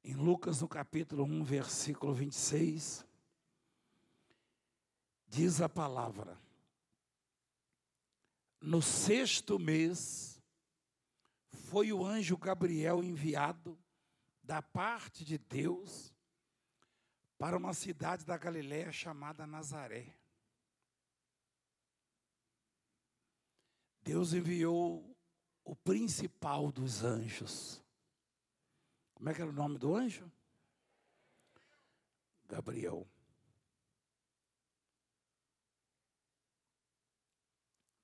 Em Lucas, no capítulo 1, versículo 26, diz a palavra: no 6º mês, foi o anjo Gabriel enviado da parte de Deus para uma cidade da Galiléia chamada Nazaré. Deus enviou o principal dos anjos. Como é que era o nome do anjo? Gabriel.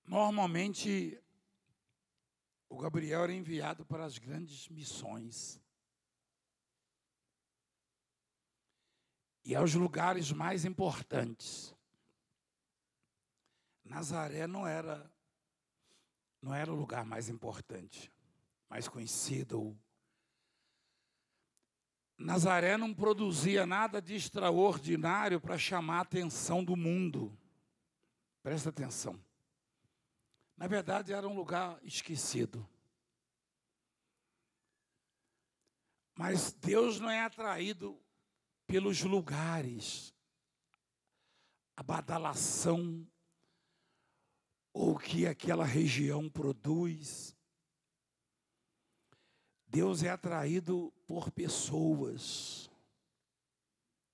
Normalmente, o Gabriel era enviado para as grandes missões e aos lugares mais importantes. Nazaré não era o lugar mais importante, mais conhecido. Nazaré não produzia nada de extraordinário para chamar a atenção do mundo. Presta atenção. Na verdade, era um lugar esquecido. Mas Deus não é atraído pelos lugares, a badalação, ou o que aquela região produz. Deus é atraído por pessoas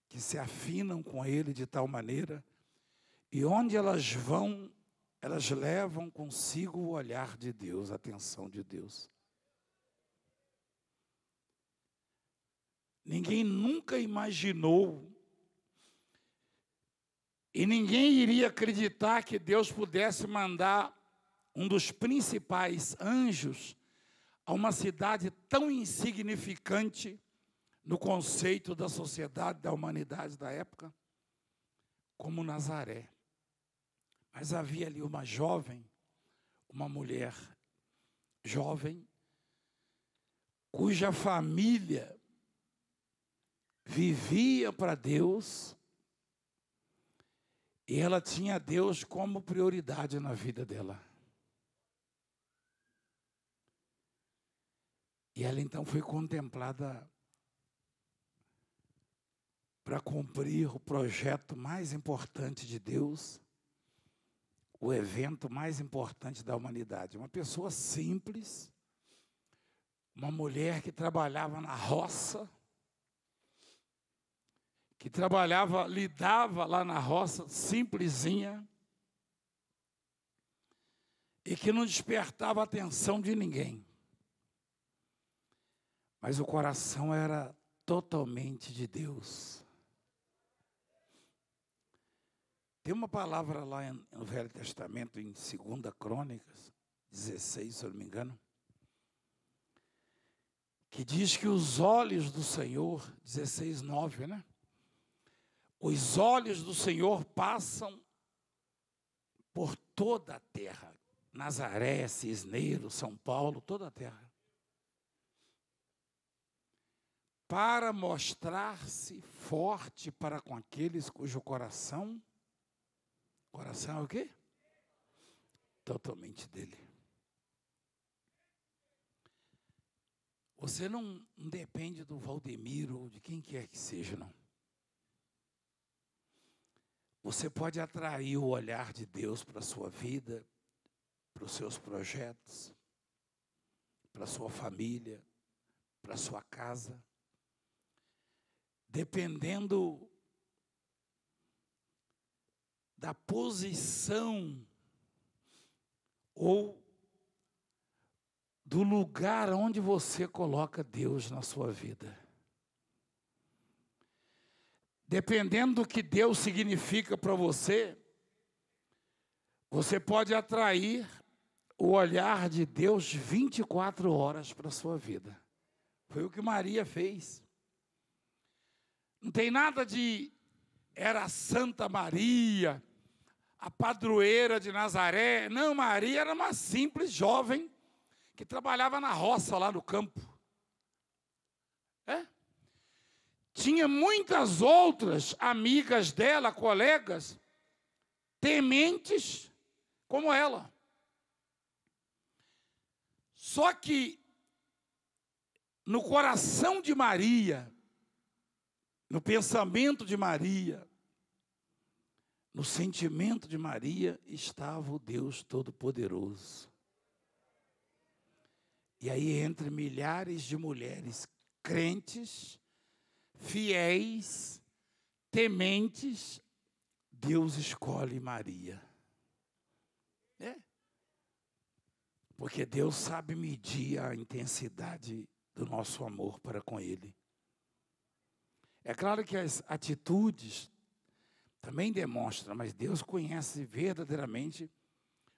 que se afinam com Ele de tal maneira, e onde elas vão, elas levam consigo o olhar de Deus, a atenção de Deus. Ninguém nunca imaginou, e ninguém iria acreditar que Deus pudesse mandar um dos principais anjos a uma cidade tão insignificante no conceito da sociedade, da humanidade da época, como Nazaré. Mas havia ali uma jovem, uma mulher jovem, cuja família vivia para Deus, e ela tinha Deus como prioridade na vida dela. E ela então foi contemplada para cumprir o projeto mais importante de Deus, o evento mais importante da humanidade. Uma pessoa simples, uma mulher que trabalhava na roça, que lidava lá na roça, simplesinha, e que não despertava a atenção de ninguém. Mas o coração era totalmente de Deus. Tem uma palavra lá no Velho Testamento, em 2 Crônicas 16, se eu não me engano, que diz que os olhos do Senhor, 16:9, né? Os olhos do Senhor passam por toda a terra. Nazaré, Cisneiro, São Paulo, toda a terra. Para mostrar-se forte para com aqueles cujo coração é o quê? Totalmente dele. Você não depende do Valdemiro ou de quem quer que seja, não. Você pode atrair o olhar de Deus para a sua vida, para os seus projetos, para a sua família, para a sua casa, dependendo da posição ou do lugar onde você coloca Deus na sua vida. Dependendo do que Deus significa para você, você pode atrair o olhar de Deus 24 horas para a sua vida. Foi o que Maria fez. Não tem nada de era Santa Maria, a padroeira de Nazaré. Não, Maria era uma simples jovem que trabalhava na roça lá no campo. Tinha muitas outras amigas dela, colegas, tementes como ela. Só que no coração de Maria, no pensamento de Maria, no sentimento de Maria, estava o Deus Todo-Poderoso. E aí, entre milhares de mulheres crentes, fiéis, tementes, Deus escolhe Maria. Porque Deus sabe medir a intensidade do nosso amor para com Ele. É claro que as atitudes também demonstram, mas Deus conhece verdadeiramente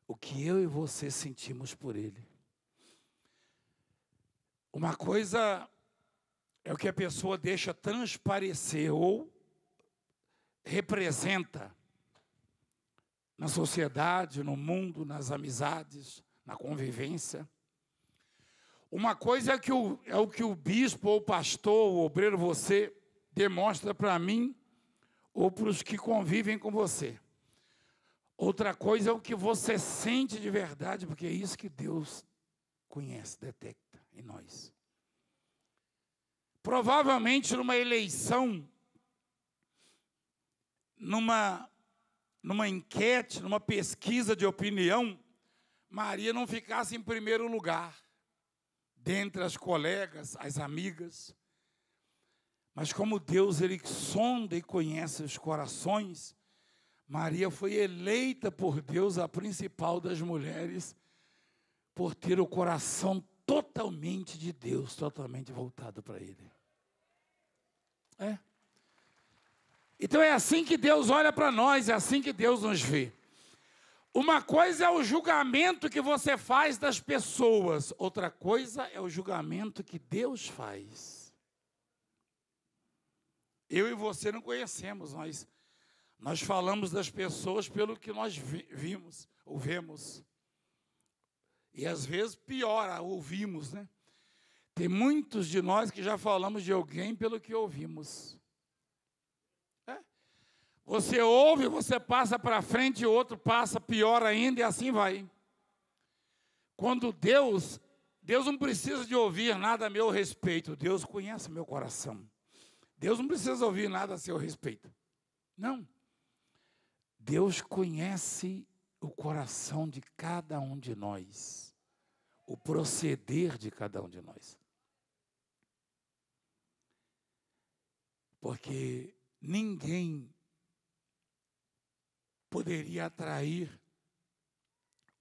o que eu e você sentimos por Ele. Uma coisa é o que a pessoa deixa transparecer ou representa na sociedade, no mundo, nas amizades, na convivência. Uma coisa é o que o bispo, ou o pastor, ou o obreiro, você demonstra para mim, ou para os que convivem com você. Outra coisa é o que você sente de verdade, porque é isso que Deus conhece, detecta em nós. Provavelmente numa eleição, numa enquete, numa pesquisa de opinião, Maria não ficasse em primeiro lugar, dentre as colegas, as amigas. Mas como Deus, Ele sonda e conhece os corações, Maria foi eleita por Deus a principal das mulheres, por ter o coração totalmente de Deus, totalmente voltado para Ele. Então é assim que Deus olha para nós, é assim que Deus nos vê. Uma coisa é o julgamento que você faz das pessoas, outra coisa é o julgamento que Deus faz. Eu e você não conhecemos, nós falamos das pessoas pelo que nós vimos ou vemos. E às vezes pior, ouvimos, né? Tem muitos de nós que já falamos de alguém pelo que ouvimos. Você ouve, você passa para frente, o outro passa pior ainda e assim vai. Quando Deus não precisa de ouvir nada a meu respeito, Deus conhece meu coração. Deus não precisa ouvir nada a seu respeito. Não. Deus conhece o coração de cada um de nós, o proceder de cada um de nós. Porque ninguém poderia atrair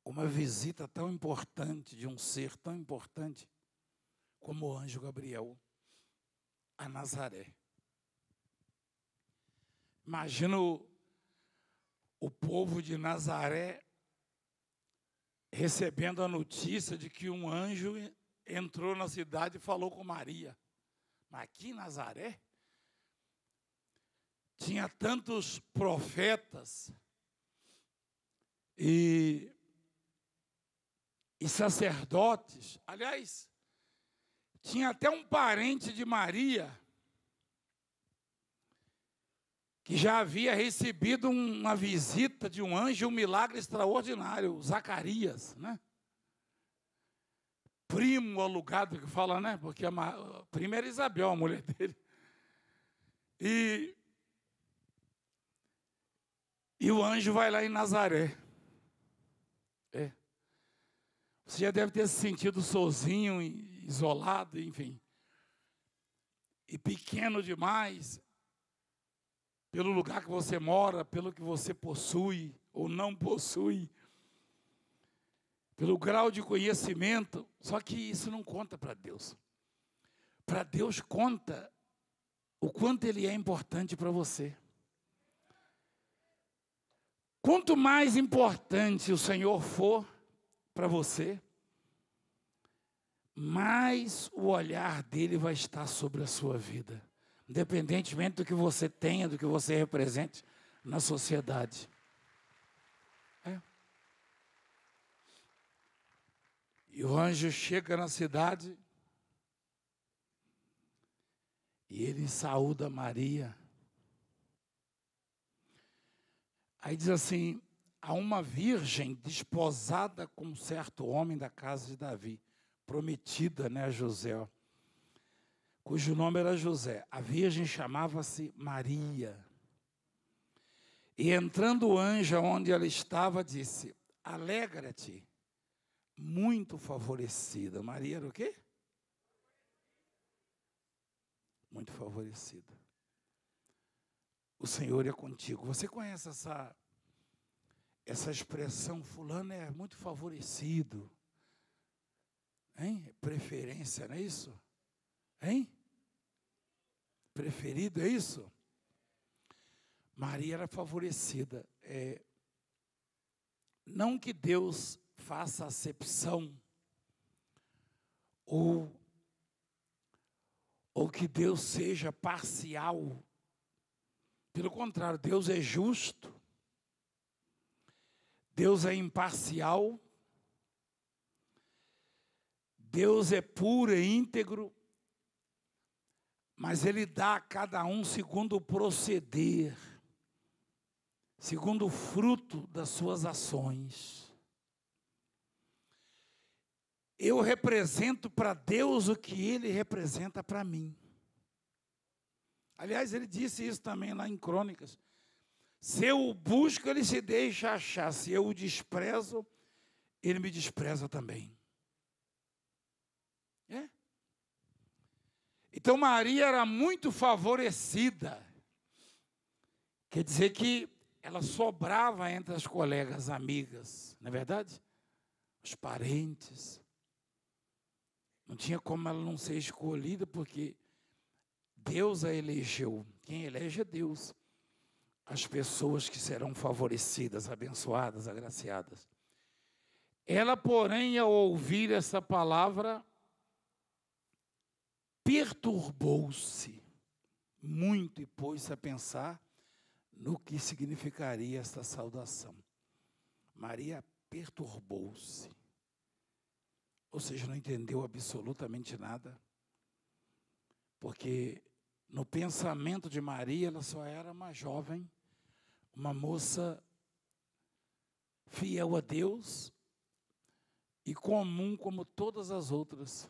uma visita tão importante de um ser tão importante como o anjo Gabriel a Nazaré. Imagina o povo de Nazaré recebendo a notícia de que um anjo entrou na cidade e falou com Maria. Mas aqui em Nazaré tinha tantos profetas e sacerdotes. Aliás, tinha até um parente de Maria que já havia recebido uma visita de um anjo, um milagre extraordinário, Zacarias, né? Primo alugado que fala, né? Porque a prima era Isabel, a mulher dele. E o anjo vai lá em Nazaré. Você já deve ter se sentido sozinho, isolado, enfim. E pequeno demais, pelo lugar que você mora, pelo que você possui ou não possui, pelo grau de conhecimento. Só que isso não conta para Deus. Para Deus conta o quanto Ele é importante para você. Quanto mais importante o Senhor for para você, mais o olhar dele vai estar sobre a sua vida, independentemente do que você tenha, do que você represente na sociedade. E o anjo chega na cidade e ele saúda Maria. Aí diz assim: há uma virgem desposada com um certo homem da casa de Davi, prometida, né, a José. cujo nome era José. A virgem chamava-se Maria. E entrando o anjo onde ela estava, disse: alegra-te, muito favorecida. Maria era o quê? Muito favorecida. O Senhor é contigo. Você conhece essa expressão, fulano é muito favorecido? Hein? Preferência, não é isso? Hein? Preferido, é isso? Maria era favorecida. Não que Deus faça acepção, ou que Deus seja parcial. Pelo contrário, Deus é justo, Deus é imparcial, Deus é puro e íntegro, mas Ele dá a cada um segundo o proceder, segundo o fruto das suas ações. Eu represento para Deus o que Ele representa para mim. Aliás, Ele disse isso também lá em Crônicas. Se eu o busco, Ele se deixa achar. Se eu o desprezo, Ele me despreza também. Então Maria era muito favorecida. Quer dizer que ela sobrava entre as colegas amigas, não é verdade? Os parentes. Não tinha como ela não ser escolhida, porque Deus a elegeu. Quem elege é Deus. As pessoas que serão favorecidas, abençoadas, agraciadas. Ela, porém, ao ouvir essa palavra, perturbou-se muito e pôs-se a pensar no que significaria esta saudação. Maria perturbou-se. Ou seja, não entendeu absolutamente nada, porque no pensamento de Maria, ela só era uma jovem, uma moça fiel a Deus e comum como todas as outras.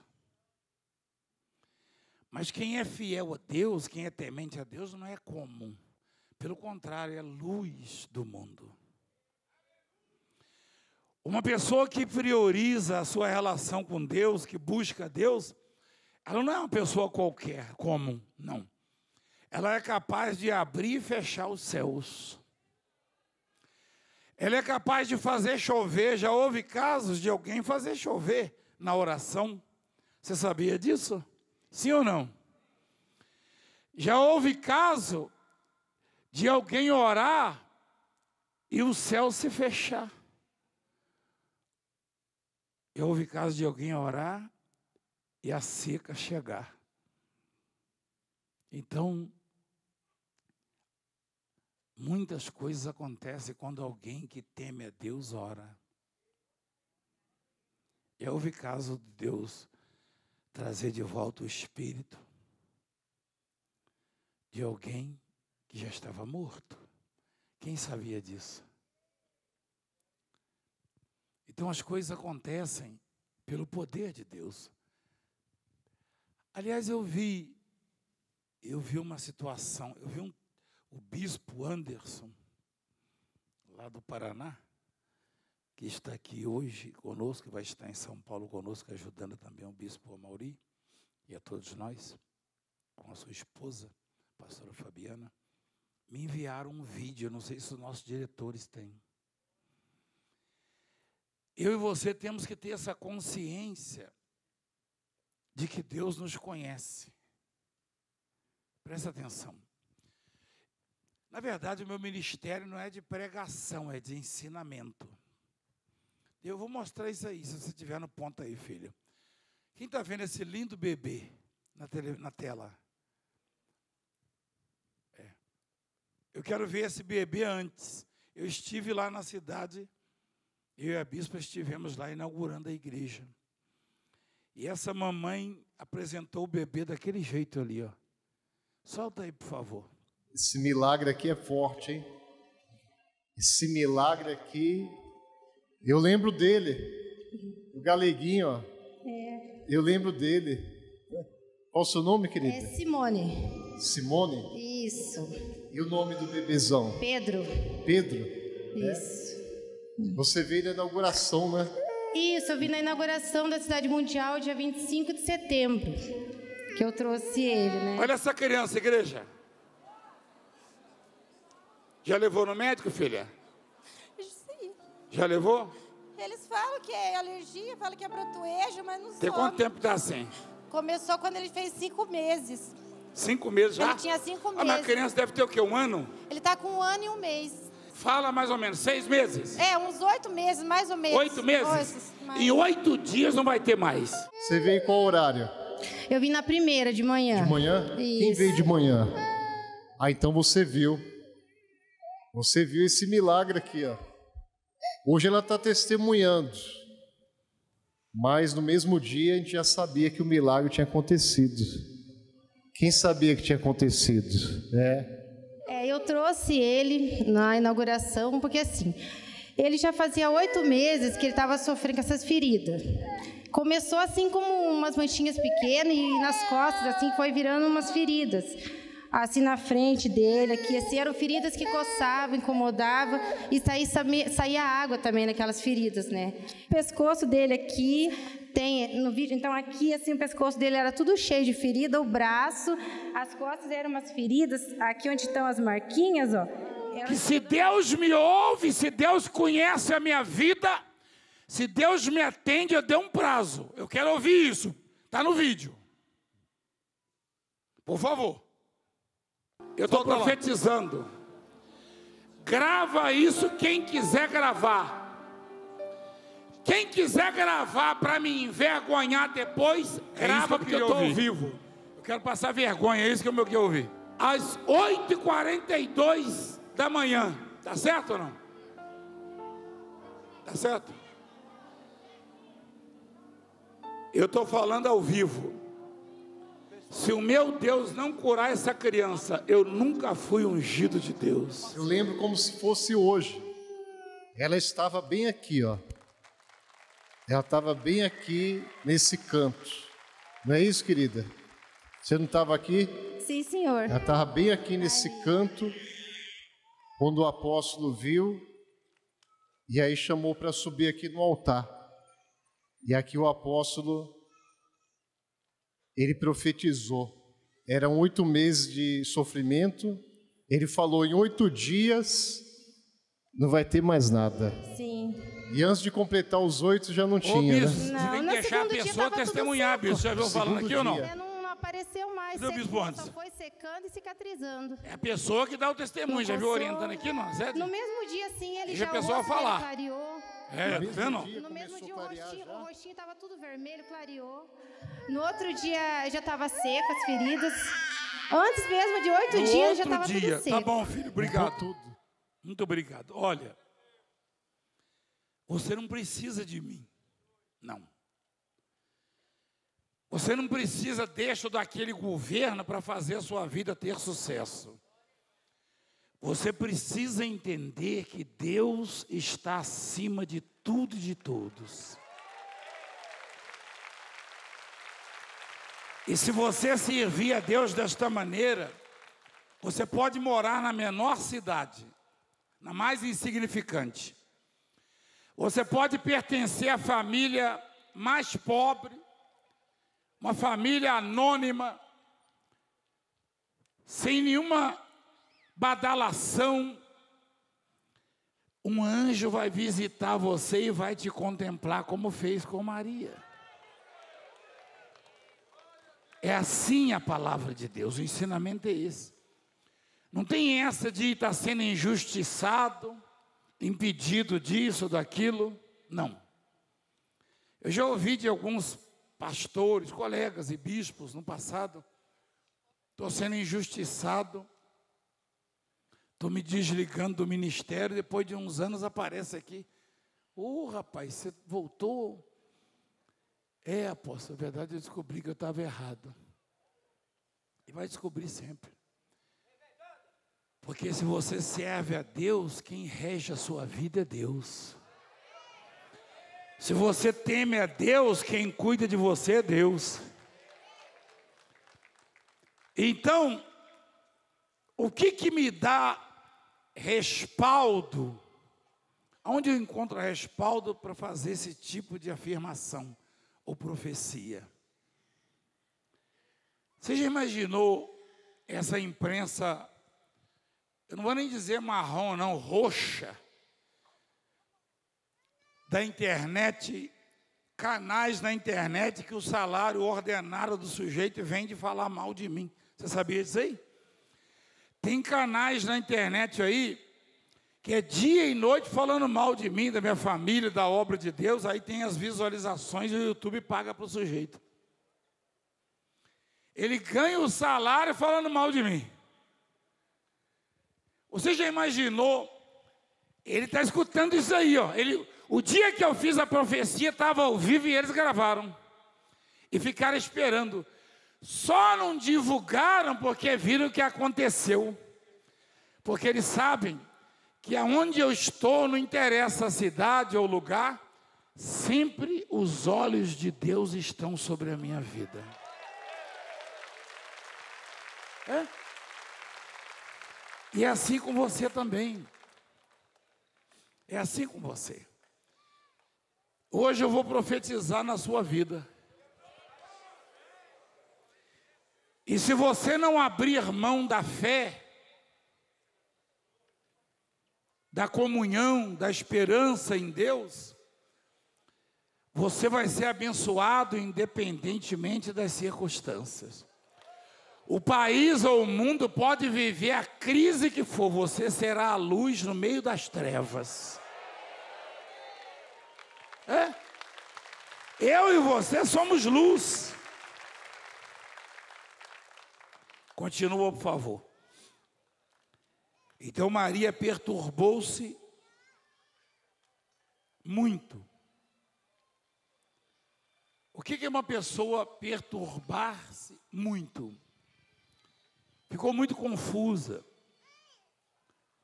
Mas quem é fiel a Deus, quem é temente a Deus, não é comum. Pelo contrário, é luz do mundo. Uma pessoa que prioriza a sua relação com Deus, que busca Deus, ela não é uma pessoa qualquer, comum, não. Ela é capaz de abrir e fechar os céus. Ela é capaz de fazer chover. Já houve casos de alguém fazer chover na oração. Você sabia disso? Sim ou não? Já houve caso de alguém orar e o céu se fechar. Já houve caso de alguém orar e a seca chegar. Então, muitas coisas acontecem quando alguém que teme a Deus ora. Já houve caso de Deus trazer de volta o espírito de alguém que já estava morto. Quem sabia disso? Então as coisas acontecem pelo poder de Deus. Aliás, eu vi uma situação, o bispo Anderson, lá do Paraná, que está aqui hoje conosco, que vai estar em São Paulo conosco, ajudando também o bispo Amauri e a todos nós, com a sua esposa, a pastora Fabiana, me enviaram um vídeo, eu não sei se os nossos diretores têm. Eu e você temos que ter essa consciência de que Deus nos conhece. Presta atenção. Na verdade, o meu ministério não é de pregação, é de ensinamento. Eu vou mostrar isso aí, se você estiver no ponto aí, filho. Quem está vendo esse lindo bebê na tela? Eu quero ver esse bebê antes. Eu estive lá na cidade, eu e a bispa estivemos lá inaugurando a igreja. E essa mamãe apresentou o bebê daquele jeito ali, ó. Solta aí, por favor. Esse milagre aqui é forte, hein? Esse milagre aqui, eu lembro dele, o Galeguinho, ó. Eu lembro dele. Qual o seu nome, querida? É Simone. Simone? Isso. E o nome do bebezão? Pedro. Pedro? Isso. Você veio na inauguração, né? Isso, eu vim na inauguração da Cidade Mundial, dia 25 de setembro. Que eu trouxe ele, né? Olha essa criança, igreja. Já levou no médico, filha? Sim. Já levou? Eles falam que é alergia, falam que é brotoejo, mas não Tem some. quanto tempo tá assim? Começou quando ele fez 5 meses. 5 meses já? Ele tinha 5 Ah, mas a meses. criança deve ter o quê? 1 ano? Ele está com 1 ano e 1 mês. Fala mais ou menos, 6 meses? É, uns 8 meses, mais ou menos. 8 meses? Mais. Em 8 dias não vai ter mais. Você veio em qual horário? Eu vim na primeira, de manhã. De manhã? Quem Isso. veio de manhã? Ah, então você viu. Você viu esse milagre aqui, ó. Hoje ela está testemunhando. Mas no mesmo dia a gente já sabia que o milagre tinha acontecido. Quem sabia que tinha acontecido? Eu trouxe ele na inauguração, porque assim, ele já fazia 8 meses que ele estava sofrendo com essas feridas. Começou assim como umas manchinhas pequenas e nas costas, assim, foi virando umas feridas. Assim na frente dele, aqui, assim, eram feridas que coçavam, incomodavam, e saía água também naquelas feridas, né? O pescoço dele aqui, tem no vídeo, então aqui, assim, o pescoço dele era tudo cheio de ferida, o braço, as costas eram umas feridas, aqui onde estão as marquinhas, ó. Que se Deus me ouve, se Deus conhece a minha vida, se Deus me atende, eu dei um prazo. Eu quero ouvir isso. Está no vídeo. Por favor. Eu estou profetizando. Grava isso quem quiser gravar. Quem quiser gravar para me envergonhar depois, grava porque eu estou ao vivo. Eu quero passar vergonha, é isso que eu quero ouvir. Às 8h42 da manhã. Tá certo ou não? Tá certo? Eu estou falando ao vivo. Se o meu Deus não curar essa criança, eu nunca fui ungido de Deus. Eu lembro como se fosse hoje. Ela estava bem aqui, ó. Ela estava bem aqui nesse canto. Não é isso, querida? Você não estava aqui? Sim, senhor. Ela estava bem aqui nesse canto, quando o apóstolo viu, e aí chamou para subir aqui no altar. E aqui o apóstolo, ele profetizou. Eram 8 meses de sofrimento. Ele falou, em 8 dias não vai ter mais nada. Sim. E antes de completar os 8 já não tinha, bispo, né? você tem que deixar a pessoa testemunhar, bispo. Você já viu falando aqui ou não? Não apareceu mais, só foi secando e cicatrizando. É a pessoa que dá o testemunho. Já viu orientando aqui, não? Certo? No mesmo dia, sim, ele Deixa já a pessoa falar. clareou. É, tá vendo? No mesmo dia o rostinho estava tudo vermelho, clareou. No outro dia já estava seco as feridas. Antes mesmo de 8 dias já estava tudo seco. Tá bom, filho, obrigado. Muito obrigado. Olha, você não precisa de mim. Não. Você não precisa daquele governo para fazer a sua vida ter sucesso. Você precisa entender que Deus está acima de tudo e de todos. E se você servir a Deus desta maneira, você pode morar na menor cidade, na mais insignificante. Você pode pertencer à família mais pobre, uma família anônima, sem nenhuma badalação. Um anjo vai visitar você e vai te contemplar como fez com Maria. É assim a palavra de Deus, o ensinamento é esse. Não tem essa de estar sendo injustiçado, impedido disso, daquilo, não. Eu já ouvi de alguns pastores, colegas e bispos no passado, estou sendo injustiçado, estou me desligando do ministério, depois de uns anos aparece aqui, rapaz, você voltou? Apóstolo, na verdade eu descobri que eu estava errado. E vai descobrir sempre. Porque se você serve a Deus, quem rege a sua vida é Deus. Se você teme a Deus, quem cuida de você é Deus. Então, o que me dá respaldo? Onde eu encontro respaldo para fazer esse tipo de afirmação ou profecia? Você já imaginou essa imprensa, eu não vou nem dizer marrom, não, roxa, da internet, canais na internet que o salário ordenado do sujeito vem de falar mal de mim. Você sabia disso aí? Tem canais na internet aí que é dia e noite falando mal de mim, da minha família, da obra de Deus. Aí tem as visualizações e o YouTube paga para o sujeito. Ele ganha o salário falando mal de mim. Você já imaginou? Ele está escutando isso aí, ó. O dia que eu fiz a profecia, estava ao vivo e eles gravaram. E ficaram esperando. Só não divulgaram porque viram o que aconteceu. Porque eles sabem que aonde eu estou, não interessa a cidade ou lugar, sempre os olhos de Deus estão sobre a minha vida. É? E é assim com você também. É assim com você. Hoje eu vou profetizar na sua vida. E se você não abrir mão da fé, da comunhão, da esperança em Deus, você vai ser abençoado independentemente das circunstâncias. O país ou o mundo pode viver a crise que for, você será a luz no meio das trevas. É? Eu e você somos luz. Continua, por favor. Então Maria perturbou-se muito. O que é uma pessoa perturbar-se muito? Ficou muito confusa.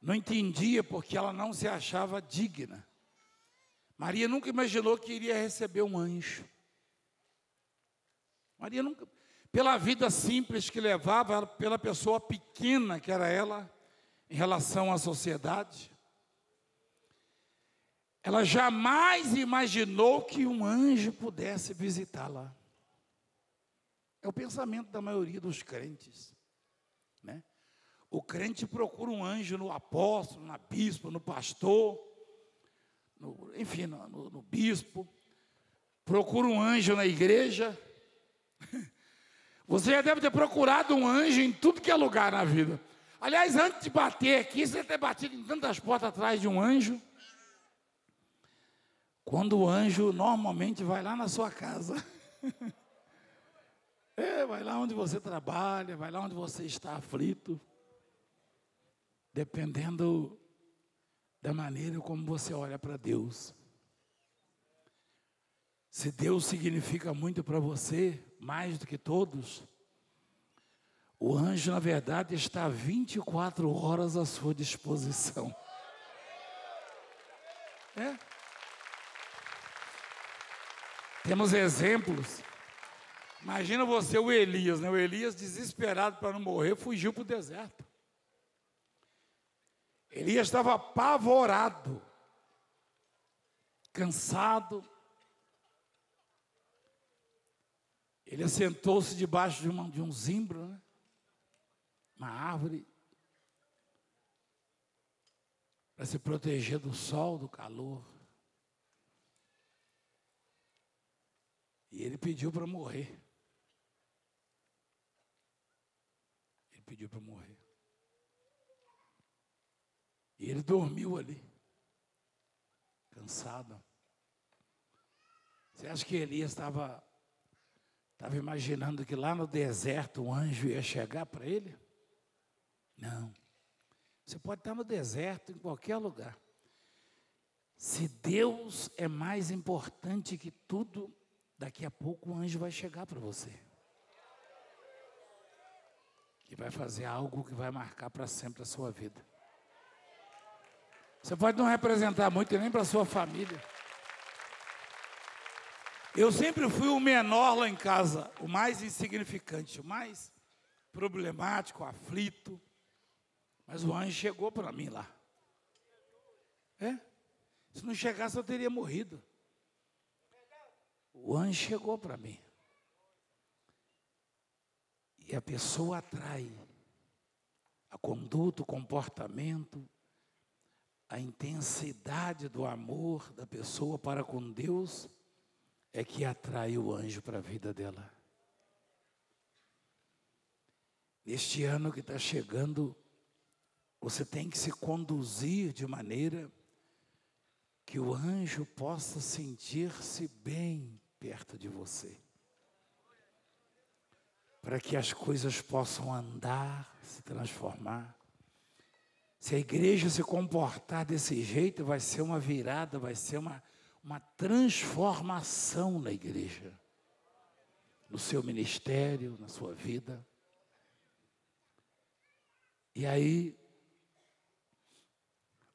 Não entendia porque ela não se achava digna. Maria nunca imaginou que iria receber um anjo. Maria nunca, pela vida simples que levava, pela pessoa pequena que era ela, em relação à sociedade, ela jamais imaginou que um anjo pudesse visitá-la. É o pensamento da maioria dos crentes, né? O crente procura um anjo no apóstolo, na bispo, no pastor, enfim, no bispo, procura um anjo na igreja. Você já deve ter procurado um anjo em tudo que é lugar na vida. Aliás, antes de bater aqui, você deve ter batido em tantas portas atrás de um anjo. Quando o anjo normalmente vai lá na sua casa. Vai lá onde você trabalha, vai lá onde você está aflito. Dependendo da maneira como você olha para Deus. Se Deus significa muito para você, mais do que todos, o anjo, na verdade, está 24 horas à sua disposição. É? Temos exemplos. Imagina você, o Elias, né? O Elias, desesperado para não morrer, fugiu para o deserto. Elias estava apavorado, cansado. Ele assentou-se debaixo de um zimbro, né? Uma árvore, para se proteger do sol, do calor. E ele pediu para morrer. Ele pediu para morrer. E ele dormiu ali, cansado. Você acha que Elias estava imaginando que lá no deserto um anjo ia chegar para ele? Não. Você pode estar no deserto, em qualquer lugar. Se Deus é mais importante que tudo, daqui a pouco o anjo vai chegar para você. E vai fazer algo que vai marcar para sempre a sua vida. Você pode não representar muito nem para a sua família. Eu sempre fui o menor lá em casa, o mais insignificante, o mais problemático, aflito. Mas o anjo chegou para mim lá. Se não chegasse, eu teria morrido. O anjo chegou para mim. E a pessoa atrai a conduta, o comportamento, a intensidade do amor da pessoa para com Deus é que atrai o anjo para a vida dela. Neste ano que está chegando, você tem que se conduzir de maneira que o anjo possa sentir-se bem perto de você. Para que as coisas possam andar, se transformar. Se a igreja se comportar desse jeito, vai ser uma virada, vai ser uma transformação na igreja. No seu ministério, na sua vida. E aí,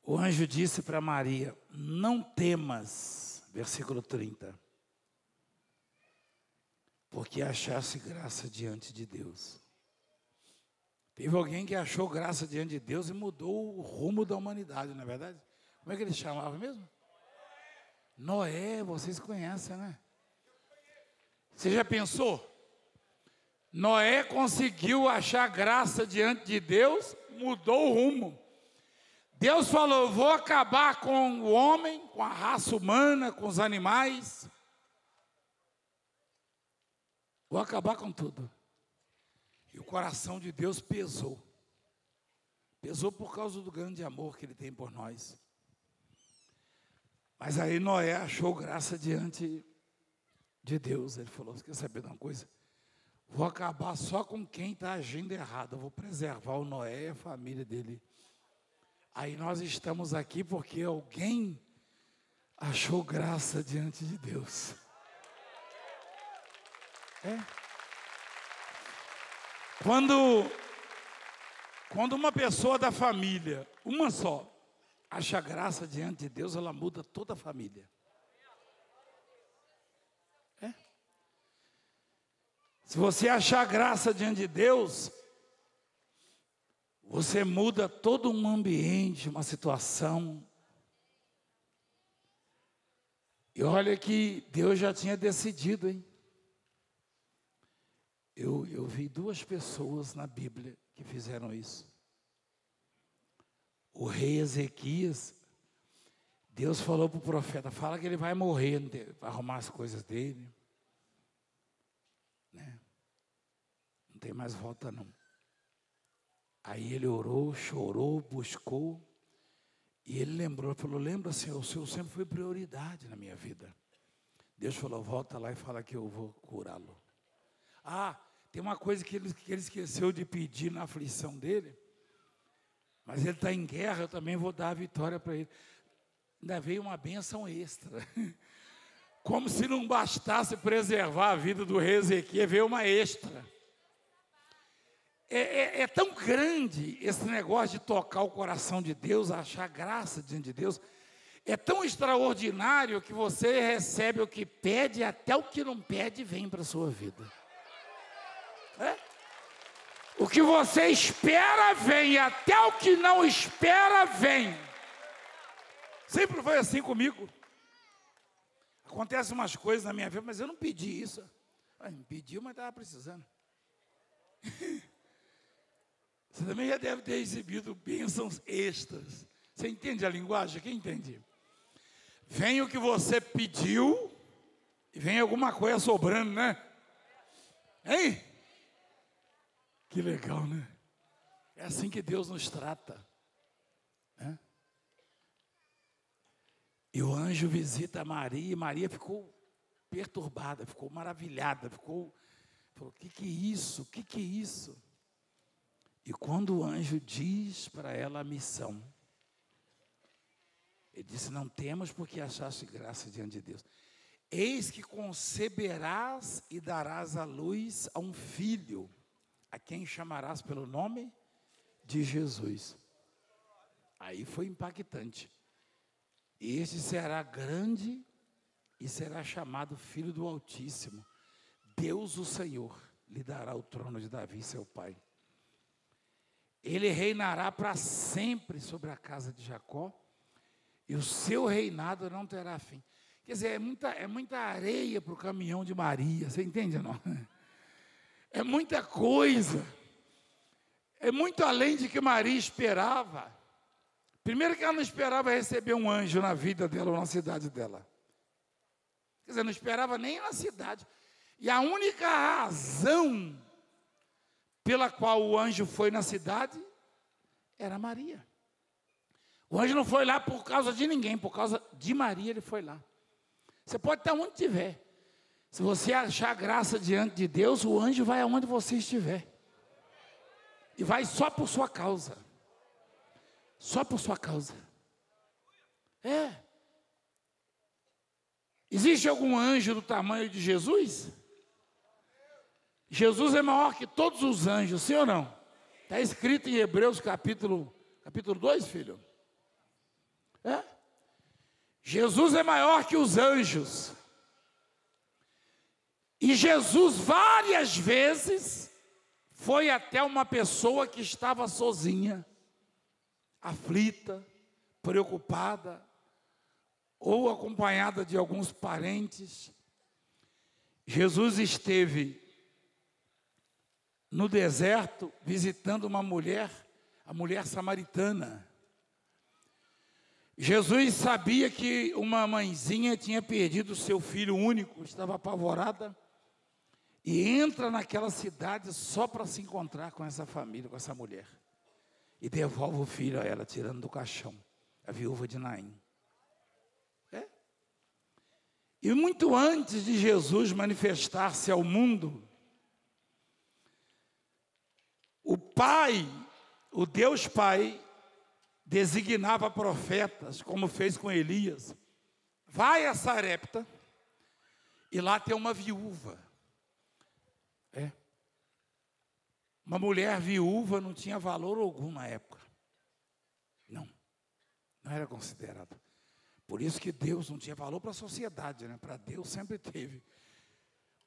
o anjo disse para Maria, não temas, versículo 30, porque achaste graça diante de Deus. Teve alguém que achou graça diante de Deus e mudou o rumo da humanidade, não é verdade? Como é que ele chamava mesmo? Noé, vocês conhecem, né? Você já pensou? Noé conseguiu achar graça diante de Deus, mudou o rumo. Deus falou, vou acabar com o homem, com a raça humana, com os animais. Vou acabar com tudo. E o coração de Deus pesou. Pesou por causa do grande amor que Ele tem por nós. Mas aí Noé achou graça diante de Deus. Ele falou, você quer saber de uma coisa? Vou acabar só com quem está agindo errado. Eu vou preservar o Noé e a família dele. Aí nós estamos aqui porque alguém achou graça diante de Deus. Quando uma pessoa da família, uma só, acha graça diante de Deus, ela muda toda a família. Se você achar graça diante de Deus, você muda todo um ambiente, uma situação. E olha que Deus já tinha decidido, hein? Eu vi 2 pessoas na Bíblia que fizeram isso. O rei Ezequias, Deus falou para o profeta, fala que ele vai morrer, vai arrumar as coisas dele. Né? Não tem mais volta não. Aí ele orou, chorou, buscou. E ele lembrou, falou, lembra, Senhor, o Senhor sempre foi prioridade na minha vida. Deus falou, volta lá e fala que eu vou curá-lo. Ah, tem uma coisa que ele esqueceu de pedir na aflição dele. Mas ele está em guerra, eu também vou dar a vitória para ele. Ainda veio uma bênção extra. Como se não bastasse preservar a vida do rei Ezequias, veio uma extra. É tão grande esse negócio de tocar o coração de Deus, achar graça diante de Deus. É tão extraordinário que você recebe o que pede, até o que não pede vem para a sua vida. O que você espera vem, até o que não espera vem. Sempre foi assim comigo. Acontecem umas coisas na minha vida, mas eu não pedi isso. Me pediu, mas estava precisando. Você também já deve ter recebido bênçãos extras. Você entende a linguagem? Quem entende? Vem o que você pediu e vem alguma coisa sobrando, né? Hein? Que legal, né? É assim que Deus nos trata. Né? E o anjo visita Maria, e Maria ficou perturbada, ficou maravilhada, falou, o que é isso? O que é isso? E quando o anjo diz para ela a missão, ele disse, não temas porque achaste graça diante de Deus. Eis que conceberás e darás à luz a um filho, a quem chamarás pelo nome de Jesus. Aí foi impactante. Este será grande e será chamado Filho do Altíssimo. Deus o Senhor lhe dará o trono de Davi, seu pai. Ele reinará para sempre sobre a casa de Jacó, e o seu reinado não terá fim. Quer dizer, é muita areia para o caminhão de Maria, você entende ou não? É muita coisa, é muito além de que Maria esperava. Primeiro que ela não esperava receber um anjo na vida dela ou na cidade dela. Quer dizer, não esperava nem na cidade. E a única razão pela qual o anjo foi na cidade era Maria. O anjo não foi lá por causa de ninguém, por causa de Maria ele foi lá. Você pode estar onde estiver. Se você achar graça diante de Deus, o anjo vai aonde você estiver. E vai só por sua causa. Só por sua causa. Existe algum anjo do tamanho de Jesus? Jesus é maior que todos os anjos, sim ou não? Está escrito em Hebreus capítulo 2, filho. Jesus é maior que os anjos. E Jesus várias vezes foi até uma pessoa que estava sozinha, aflita, preocupada, ou acompanhada de alguns parentes. Jesus esteve no deserto visitando uma mulher, a mulher samaritana. Jesus sabia que uma mãezinha tinha perdido seu filho único, estava apavorada, e entra naquela cidade só para se encontrar com essa família, com essa mulher. E devolve o filho a ela, tirando do caixão, a viúva de Naim. E muito antes de Jesus manifestar-se ao mundo, o Pai, o Deus Pai, designava profetas, como fez com Elias. Vai a Sarepta, e lá tem uma viúva. Uma mulher viúva não tinha valor algum na época. Não era considerada. Por isso que Deus não tinha valor para a sociedade, né? Para Deus sempre teve.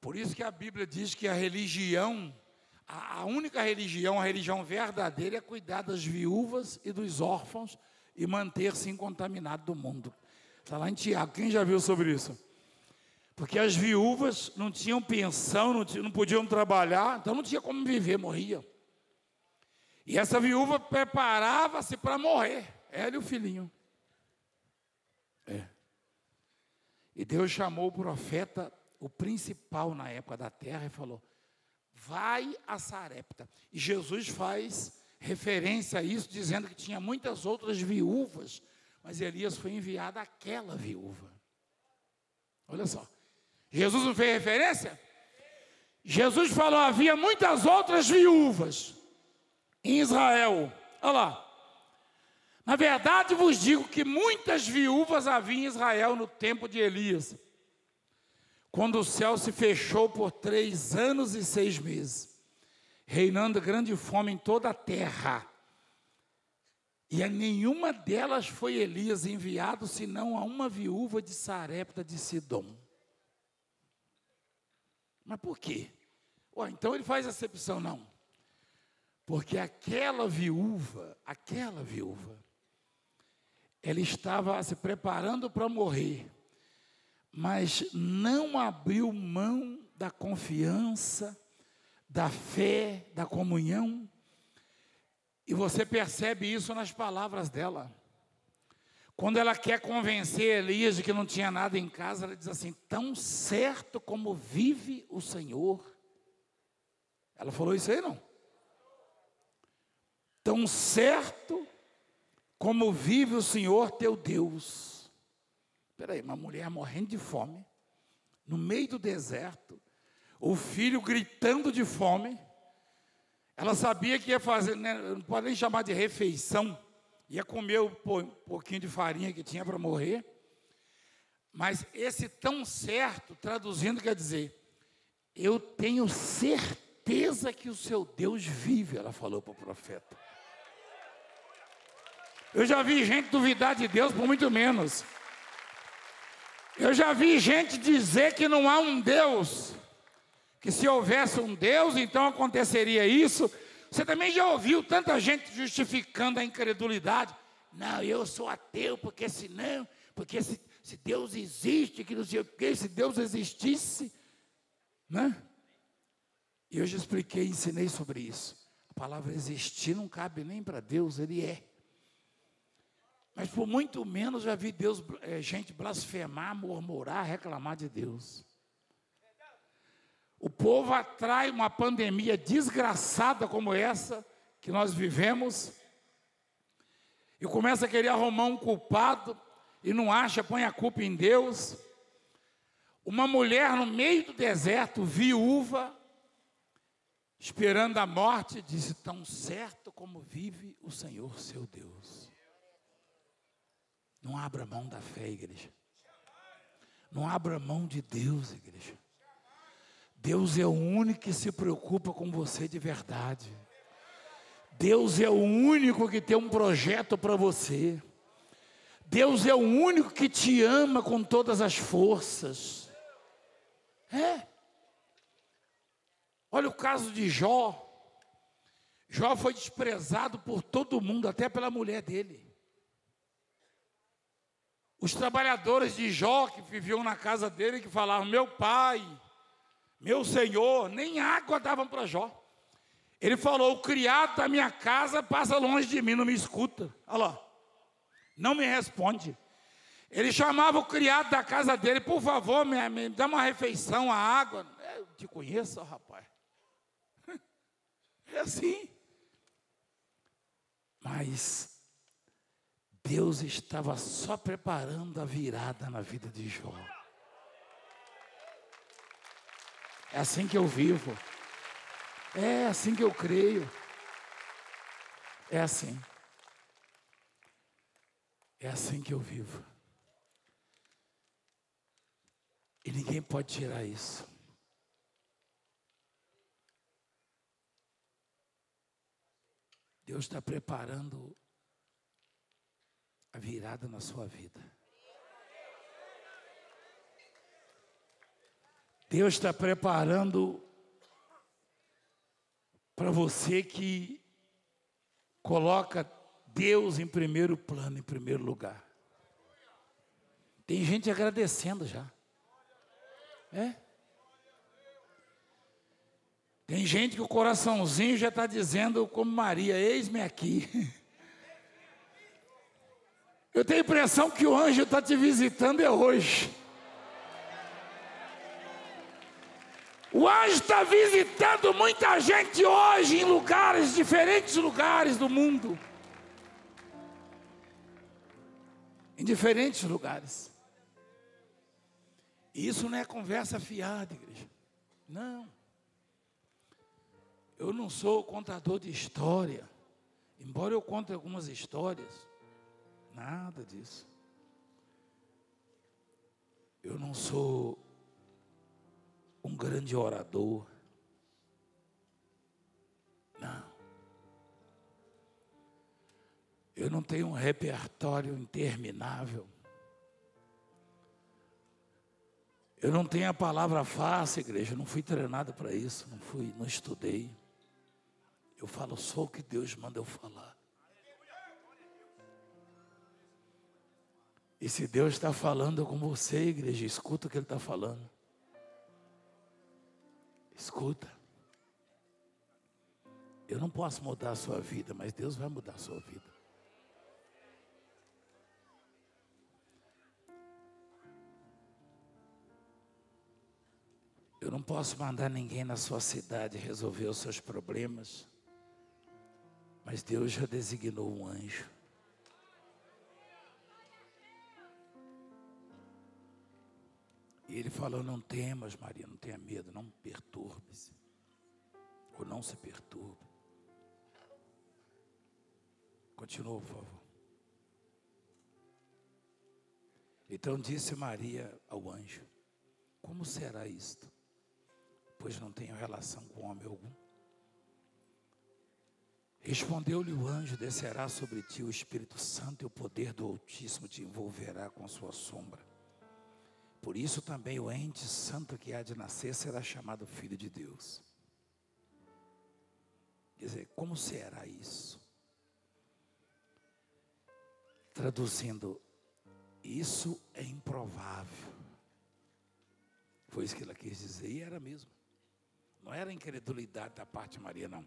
Por isso que a Bíblia diz que a religião, a única religião, a religião verdadeira é cuidar das viúvas e dos órfãos e manter-se incontaminado do mundo. Está lá em Tiago, quem já viu sobre isso? Porque as viúvas não tinham pensão, não podiam trabalhar, então não tinha como viver, morria. E essa viúva preparava-se para morrer, ela e o filhinho. E Deus chamou o profeta, o principal na época da terra, e falou: vai a Sarepta. E Jesus faz referência a isso, dizendo que tinha muitas outras viúvas, mas Elias foi enviado àquela viúva. Olha só, Jesus não fez referência? Jesus falou: havia muitas outras viúvas em Israel. Olha lá. Na verdade vos digo que muitas viúvas havia em Israel no tempo de Elias, quando o céu se fechou por 3 anos e 6 meses, reinando grande fome em toda a terra. E a nenhuma delas foi Elias enviado, senão a uma viúva de Sarepta de Sidom. Mas por quê? Então ele faz acepção, não. Porque aquela viúva, ela estava se preparando para morrer, mas não abriu mão da confiança, da fé, da comunhão. E você percebe isso nas palavras dela. Quando ela quer convencer Elias de que não tinha nada em casa, ela diz assim: tão certo como vive o Senhor. Ela falou isso aí, não? Tão certo como vive o Senhor teu Deus. Espera aí, uma mulher morrendo de fome, no meio do deserto, o filho gritando de fome. Ela sabia que ia fazer, né, não pode nem chamar de refeição, ia comer um pouquinho de farinha que tinha para morrer. Mas esse tão certo, traduzindo, quer dizer: eu tenho certeza que o seu Deus vive, ela falou para o profeta. Eu já vi gente duvidar de Deus por muito menos. Eu já vi gente dizer que não há um Deus, que se houvesse um Deus, então aconteceria isso. Você também já ouviu tanta gente justificando a incredulidade. Não, eu sou ateu, porque senão, porque se Deus existe, que não sei o quê, se Deus existisse, né? E eu já expliquei, ensinei sobre isso. A palavra existir não cabe nem para Deus, Ele é. Mas por muito menos já vi gente blasfemar, murmurar, reclamar de Deus. O povo atrai uma pandemia desgraçada como essa que nós vivemos e começa a querer arrumar um culpado e não acha, põe a culpa em Deus. Uma mulher no meio do deserto, viúva, esperando a morte, disse: tão certo como vive o Senhor seu Deus. Não abra mão da fé, igreja. Não abra mão de Deus, igreja. Deus é o único que se preocupa com você de verdade. Deus é o único que tem um projeto para você. Deus é o único que te ama com todas as forças. Olha o caso de Jó. Jó foi desprezado por todo mundo, até pela mulher dele. Os trabalhadores de Jó que viviam na casa dele, que falavam: meu pai, meu senhor, nem água davam para Jó. Ele falou: o criado da minha casa passa longe de mim, não me escuta. Olha lá, não me responde. Ele chamava o criado da casa dele: por favor, me dá uma refeição, a água. Eu te conheço, rapaz. É assim. Mas Deus estava só preparando a virada na vida de Jó. É assim que eu vivo. É assim que eu creio. É assim. É assim que eu vivo. E ninguém pode tirar isso. Deus está preparando a virada na sua vida. Deus está preparando para você que coloca Deus em primeiro plano, em primeiro lugar. Tem gente agradecendo já. Tem gente que o coraçãozinho já está dizendo como Maria: eis-me aqui. Eu tenho a impressão que o anjo está te visitando hoje. O anjo está visitando muita gente hoje em lugares, diferentes lugares do mundo. Em diferentes lugares. E isso não é conversa fiada, igreja. Não. Eu não sou contador de história. Embora eu conte algumas histórias. Nada disso. Eu não sou um grande orador. Não. Eu não tenho um repertório interminável. Eu não tenho a palavra fácil, igreja. Eu não fui treinado para isso. Não estudei. Eu falo só o que Deus manda eu falar. E se Deus está falando com você, igreja, escuta o que Ele está falando. Escuta. Eu não posso mudar a sua vida, mas Deus vai mudar a sua vida. Eu não posso mandar ninguém na sua cidade resolver os seus problemas, mas Deus já designou um anjo. E ele falou: não temas, Maria, não tenha medo, não perturbe-se. Ou não se perturbe. Continua, por favor. Então disse Maria ao anjo: como será isto? Pois não tenho relação com homem algum. Respondeu-lhe o anjo: descerá sobre ti o Espírito Santo e o poder do Altíssimo te envolverá com sua sombra. Por isso também o ente santo que há de nascer será chamado Filho de Deus. Quer dizer, como será isso? Traduzindo, isso é improvável. Foi isso que ela quis dizer, e era mesmo. Não era incredulidade da parte de Maria, não.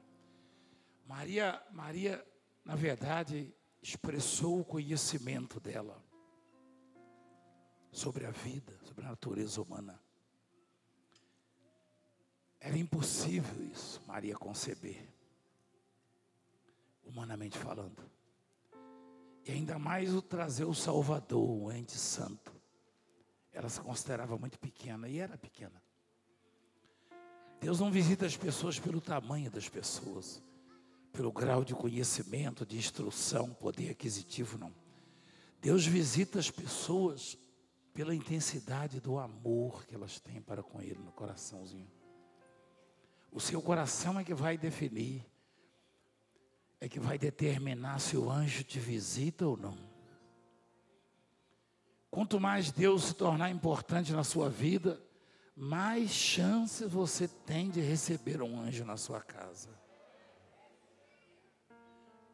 Maria, na verdade, expressou o conhecimento dela sobre a vida, sobre a natureza humana. Era impossível isso, Maria conceber, humanamente falando. E ainda mais o trazer o Salvador, o ente santo. Ela se considerava muito pequena, e era pequena. Deus não visita as pessoas pelo tamanho das pessoas, pelo grau de conhecimento, de instrução, poder aquisitivo, não. Deus visita as pessoas pela intensidade do amor que elas têm para com Ele no coraçãozinho. O seu coração é que vai definir, é que vai determinar se o anjo te visita ou não. Quanto mais Deus se tornar importante na sua vida, mais chance você tem de receber um anjo na sua casa.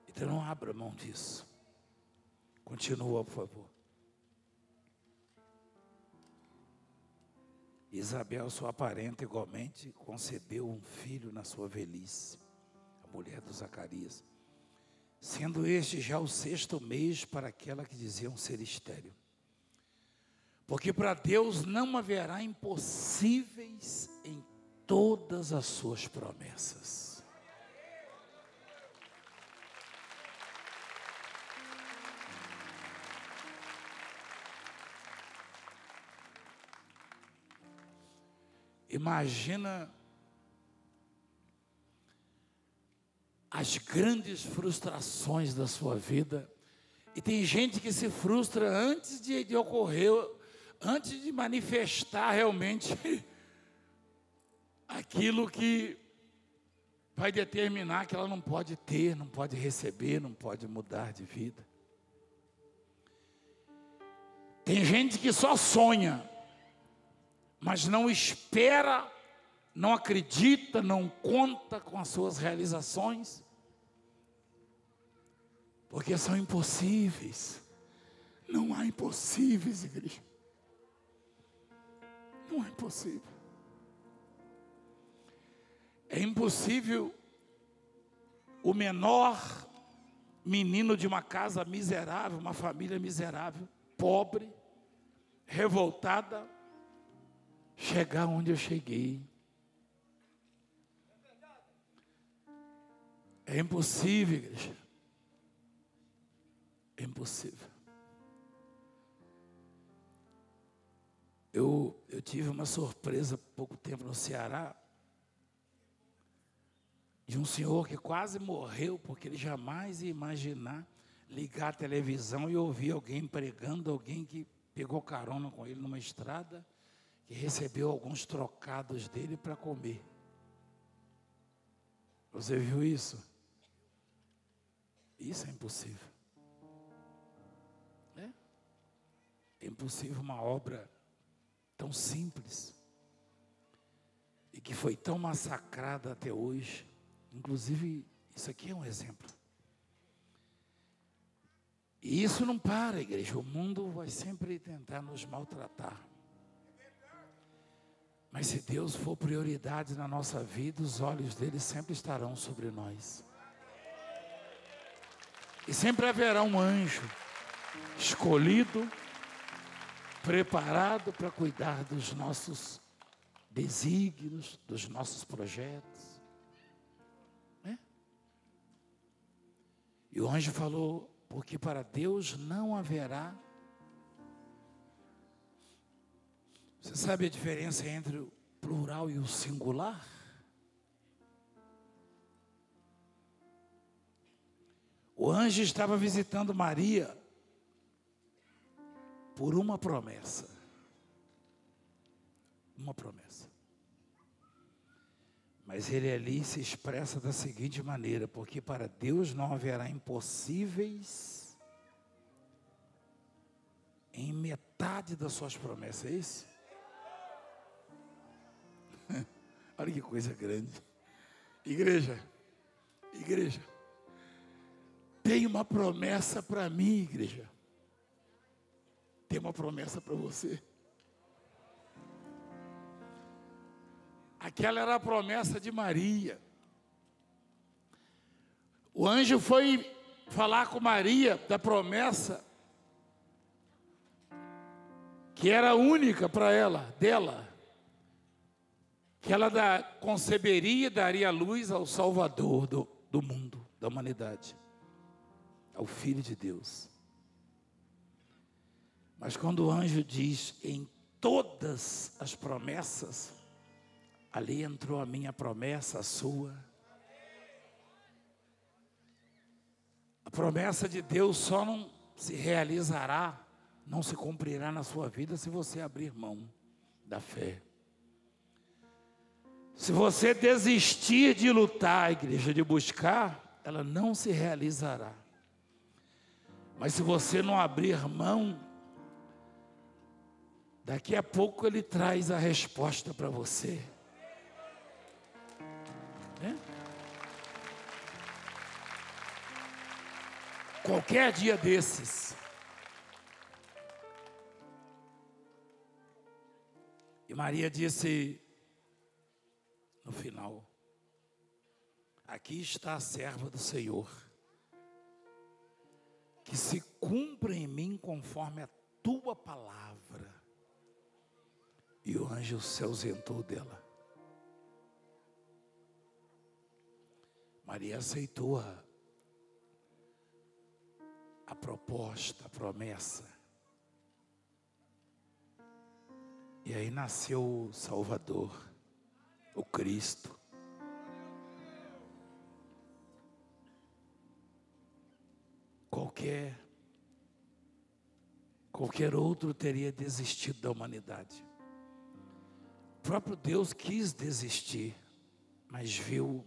Então não abra mão disso. Continua, por favor. Isabel, sua parenta, igualmente concebeu um filho na sua velhice, a mulher do Zacarias, sendo este já o 6º mês para aquela que diziam ser estéril. Porque para Deus não haverá impossíveis em todas as suas promessas. Imagina as grandes frustrações da sua vida. E tem gente que se frustra antes de ocorrer, antes de manifestar realmente aquilo que vai determinar que ela não pode ter, não pode receber, não pode mudar de vida. Tem gente que só sonha, mas não espera, não acredita, não conta com as suas realizações, porque são impossíveis. Não há impossíveis, igreja. Não é impossível. É impossível o menor menino de uma casa miserável, uma família miserável, pobre, revoltada, chegar onde eu cheguei. É impossível, igreja. É impossível. Eu tive uma surpresa há pouco tempo no Ceará, de um senhor que quase morreu, porque ele jamais ia imaginar ligar a televisão e ouvir alguém pregando, alguém que pegou carona com ele numa estrada, que recebeu alguns trocados dele para comer. Você viu isso? Isso é impossível. É impossível uma obra tão simples e que foi tão massacrada até hoje. Inclusive, isso aqui é um exemplo. E isso não para, igreja. O mundo vai sempre tentar nos maltratar. Mas se Deus for prioridade na nossa vida, os olhos dele sempre estarão sobre nós. E sempre haverá um anjo escolhido, preparado para cuidar dos nossos desígnios, dos nossos projetos. Né? E o anjo falou, porque para Deus não haverá. Você sabe a diferença entre o plural e o singular? O anjo estava visitando Maria por uma promessa. Uma promessa. Mas ele ali se expressa da seguinte maneira, porque para Deus não haverá impossíveis em metade das suas promessas. É isso? Olha que coisa grande. Igreja, tem uma promessa para mim, igreja. Tem uma promessa para você. Aquela era a promessa de Maria. O anjo foi falar com Maria da promessa que era única para ela, dela. Que ela conceberia e daria luz ao Salvador do mundo, da humanidade. Ao Filho de Deus. Mas quando o anjo diz em todas as promessas, ali entrou a minha promessa, a sua. A promessa de Deus só não se realizará, não se cumprirá na sua vida se você abrir mão da fé. Se você desistir de lutar, igreja, de buscar, ela não se realizará. Mas se você não abrir mão, daqui a pouco ele traz a resposta para você. Qualquer dia desses. E Maria disse no final: aqui está a serva do Senhor, que se cumpra em mim conforme a tua palavra. E o anjo se ausentou dela. Maria aceitou a proposta, a promessa. E aí nasceu o Salvador, o Cristo. Qualquer outro teria desistido da humanidade. O próprio Deus quis desistir, mas viu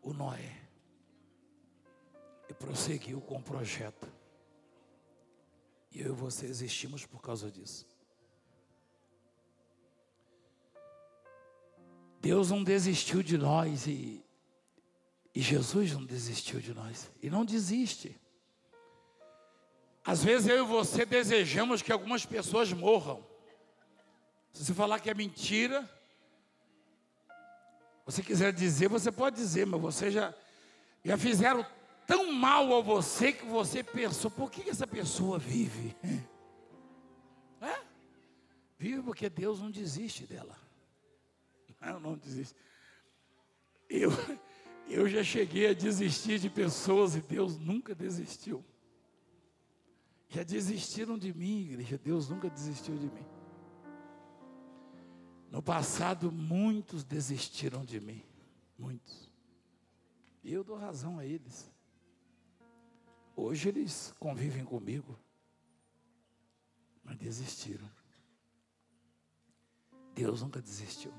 o Noé e prosseguiu com o projeto. E eu e você existimos por causa disso. Deus não desistiu de nós e Jesus não desistiu de nós. E não desiste. Às vezes eu e você desejamos que algumas pessoas morram. Se você falar que é mentira, você quiser dizer, você pode dizer, mas você já fizeram tão mal a você que você pensou, por que essa pessoa vive? Vive porque Deus não desiste dela. Não desiste. Eu já cheguei a desistir de pessoas e Deus nunca desistiu. Já desistiram de mim, igreja, Deus nunca desistiu de mim. No passado, muitos desistiram de mim, muitos. E eu dou razão a eles. Hoje eles convivem comigo, mas desistiram. Deus nunca desistiu.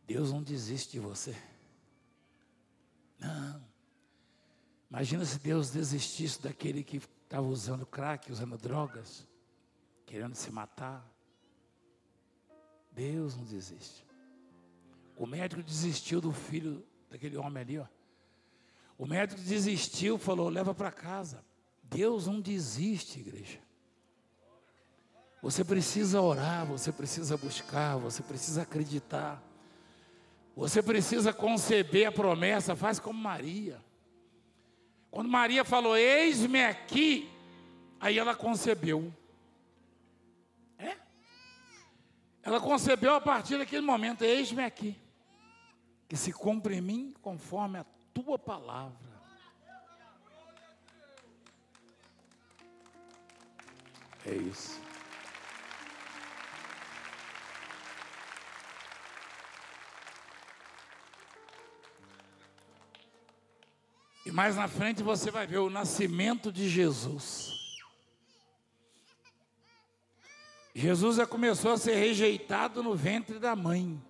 Deus não desiste de você. Não. Imagina se Deus desistisse daquele que estava usando crack, usando drogas, querendo se matar. Deus não desiste. O médico desistiu do filho daquele homem ali, ó. O médico desistiu, falou, leva para casa. Deus não desiste, igreja. Você precisa orar, você precisa buscar, você precisa acreditar. Você precisa conceber a promessa, faz como Maria. Quando Maria falou, eis-me aqui, aí ela concebeu. Ela concebeu a partir daquele momento, eis-me aqui, que se cumpre em mim conforme a tua palavra. É isso. E mais na frente você vai ver o nascimento de Jesus. Jesus já começou a ser rejeitado no ventre da mãe.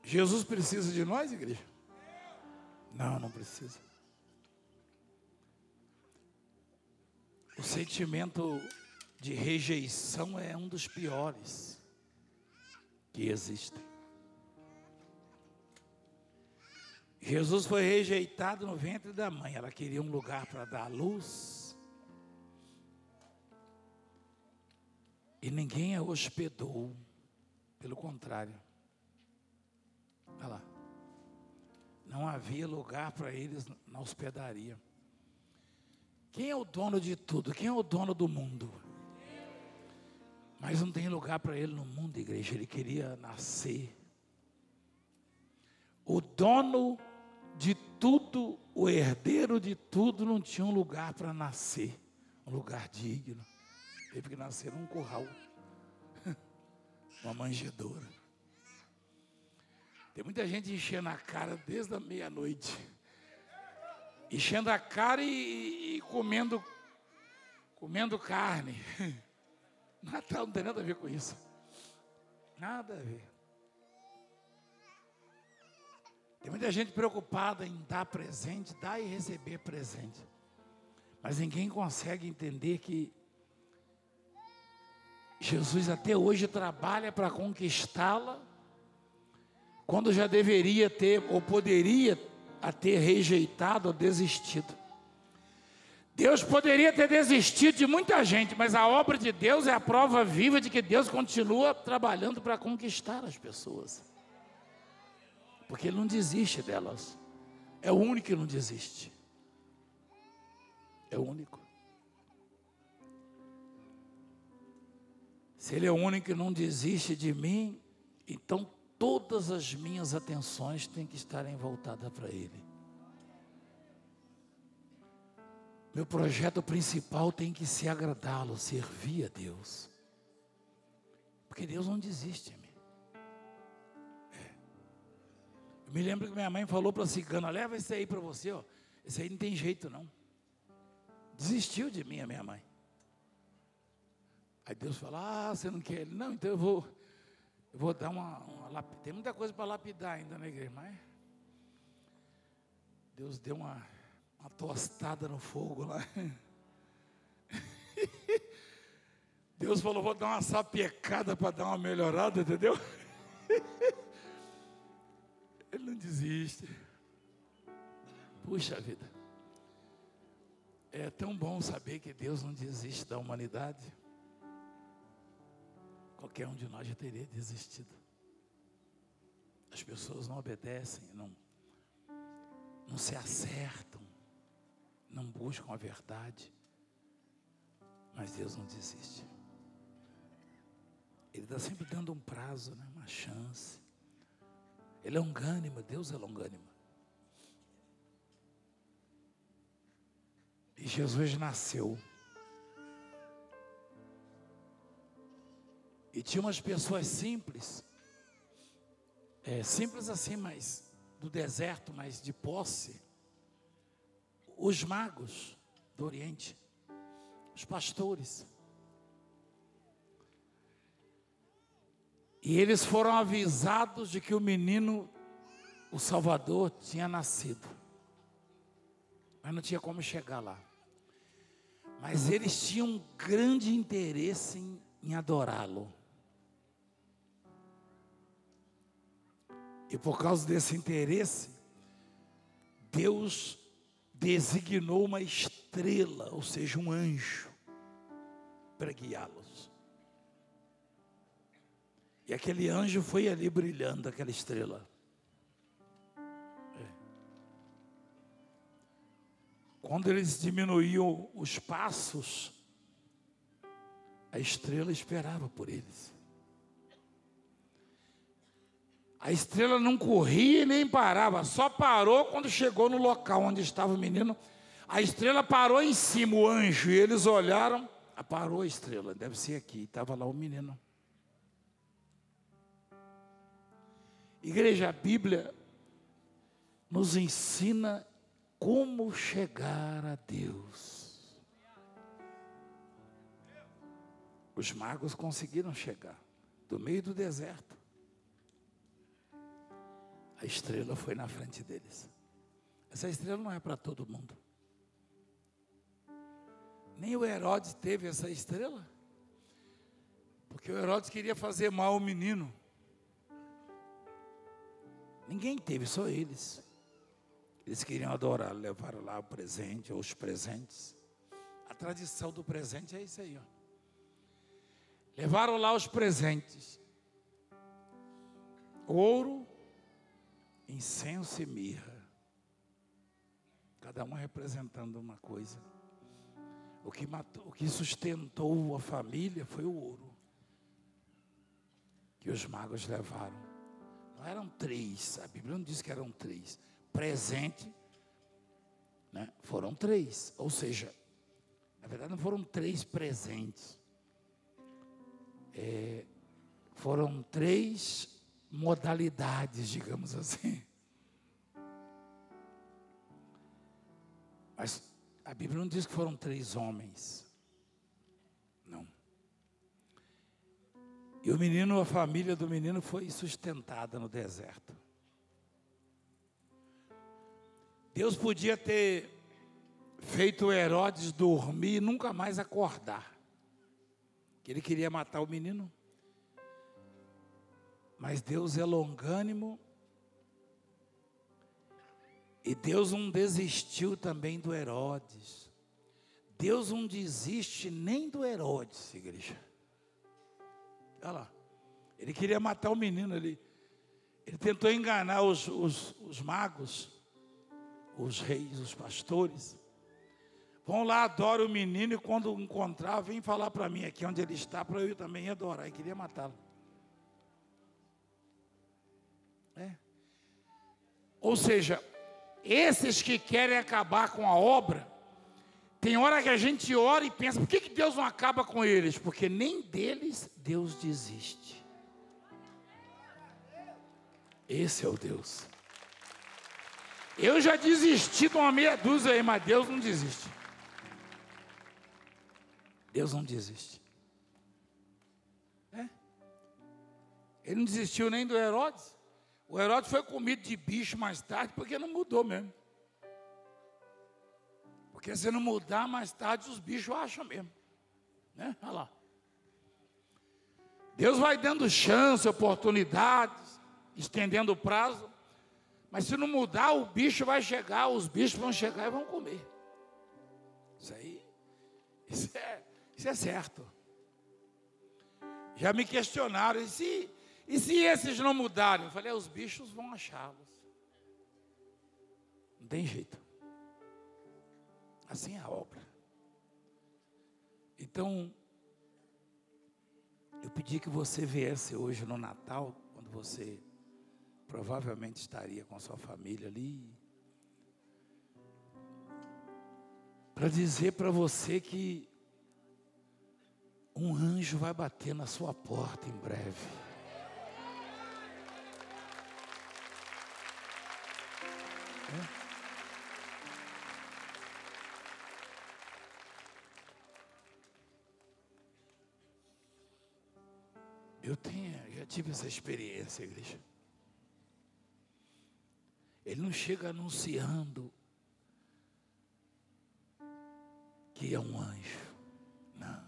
Jesus precisa de nós, igreja? Não, não precisa. O sentimento de rejeição é um dos piores que existem. Jesus foi rejeitado no ventre da mãe. Ela queria um lugar para dar à luz. E ninguém a hospedou. Pelo contrário. Olha lá. Não havia lugar para eles na hospedaria. Quem é o dono de tudo? Quem é o dono do mundo? Mas não tem lugar para ele no mundo, igreja. Ele queria nascer. O dono de tudo, o herdeiro de tudo, não tinha um lugar para nascer. Um lugar digno. Teve que nascer num curral. Uma manjedoura. Tem muita gente enchendo a cara desde a meia-noite. Enchendo a cara e comendo carne. Natal não tem nada a ver com isso. Nada a ver. Tem muita gente preocupada em dar presente, dar e receber presente. Mas ninguém consegue entender que Jesus até hoje trabalha para conquistá-la, quando já deveria ter, ou poderia ter rejeitado ou desistido. Deus poderia ter desistido de muita gente, mas a obra de Deus é a prova viva de que Deus continua trabalhando para conquistar as pessoas. Porque Ele não desiste delas. É o único que não desiste. É o único. Se Ele é o único que não desiste de mim, então todas as minhas atenções têm que estar voltadas para Ele. Meu projeto principal tem que ser agradá-lo, servir a Deus. Porque Deus não desiste de mim. Eu me lembro que minha mãe falou para a cigana: leva esse aí para você, ó. Esse aí não tem jeito não. Desistiu de mim a minha mãe. Aí Deus falou: você não quer ele? Não, então eu vou dar uma tem muita coisa para lapidar ainda na igreja, mas Deus deu uma tostada no fogo lá. Deus falou: vou dar uma sapecada para dar uma melhorada, entendeu? Ele não desiste. Puxa vida. É tão bom saber que Deus não desiste da humanidade. Qualquer um de nós já teria desistido. As pessoas não obedecem, não se acertam, não buscam a verdade. Mas Deus não desiste. Ele está sempre dando um prazo, né? Uma chance. Ele é longânimo, Deus é longânimo. E Jesus nasceu. E tinha umas pessoas simples, simples assim, mas do deserto, mas de posse. Os magos do Oriente, os pastores. E eles foram avisados de que o menino, o Salvador, tinha nascido. Mas não tinha como chegar lá. Mas eles tinham um grande interesse em adorá-lo. E por causa desse interesse, Deus designou uma estrela, ou seja, um anjo, para guiá-los. E aquele anjo foi ali brilhando, aquela estrela. Quando eles diminuíam os passos, a estrela esperava por eles. A estrela não corria e nem parava, só parou quando chegou no local onde estava o menino. A estrela parou em cima, o anjo, e eles olharam, parou a estrela, deve ser aqui, estava lá o menino. Igreja, a Bíblia nos ensina como chegar a Deus. Os magos conseguiram chegar do meio do deserto. A estrela foi na frente deles. Essa estrela não é para todo mundo. Nem o Herodes teve essa estrela. Porque o Herodes queria fazer mal ao menino. Ninguém teve, só eles. Eles queriam adorar, levaram lá o presente, ou os presentes. A tradição do presente é isso aí, ó. Levaram lá os presentes. Ouro, incenso e mirra. Cada um representando uma coisa. O que sustentou a família foi o ouro. Que os magos levaram. Não eram 3, a Bíblia não diz que eram 3. Presente, né? Foram 3. Ou seja, na verdade não foram 3 presentes. Foram 3 modalidades, digamos assim. Mas a Bíblia não diz que foram 3 homens. Não. E o menino, a família do menino foi sustentada no deserto. Deus podia ter feito Herodes dormir e nunca mais acordar. Que ele queria matar o menino. Mas Deus é longânimo. E Deus não desistiu também do Herodes. Deus não desiste nem do Herodes, igreja. Olha lá. Ele queria matar o menino. Ele tentou enganar os magos, os reis, os pastores. Vão lá, adoram o menino e quando encontrar, vem falar para mim aqui onde ele está, para eu também adorar. E queria matá-lo. Ou seja, esses que querem acabar com a obra, tem hora que a gente ora e pensa, por que Deus não acaba com eles? Porque nem deles Deus desiste. Esse é o Deus. Eu já desisti de uma meia dúzia aí, mas Deus não desiste. Deus não desiste. Ele não desistiu nem do Herodes. O Herodes foi comido de bicho mais tarde, porque não mudou mesmo. Porque se não mudar mais tarde, os bichos acham mesmo. Né? Olha lá. Deus vai dando chance, oportunidades, estendendo o prazo. Mas se não mudar, o bicho vai chegar, os bichos vão chegar e vão comer. Isso é certo. Já me questionaram, e se esses não mudarem? Eu falei, os bichos vão achá-los. Não tem jeito. Assim é a obra. Então, eu pedi que você viesse hoje no Natal, quando você provavelmente estaria com a sua família ali, para dizer para você que um anjo vai bater na sua porta em breve. Já tive essa experiência, igreja. Ele não chega anunciando que é um anjo. Não.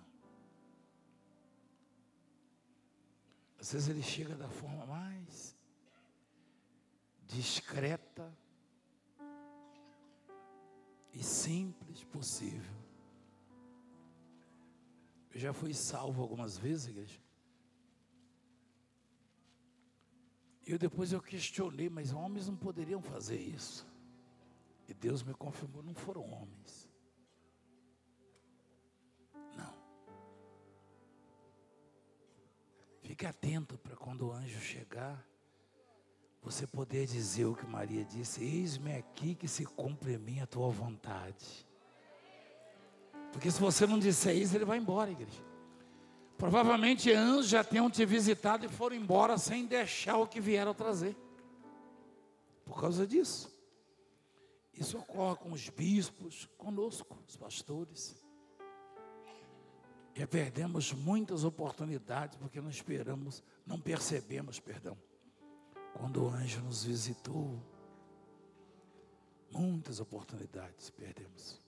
Às vezes ele chega da forma mais discreta e simples possível. Eu já fui salvo algumas vezes, igreja. E depois eu questionei, mas homens não poderiam fazer isso. E Deus me confirmou, não foram homens. Não. Fique atento para quando o anjo chegar, você poder dizer o que Maria disse: eis-me aqui, que se cumpre em mim a tua vontade. Porque se você não disser isso, ele vai embora, igreja. Provavelmente anjos já tenham te visitado e foram embora sem deixar o que vieram trazer. Por causa disso. Isso ocorre com os bispos, conosco, os pastores. Já perdemos muitas oportunidades porque não percebemos, quando o anjo nos visitou. Muitas oportunidades perdemos.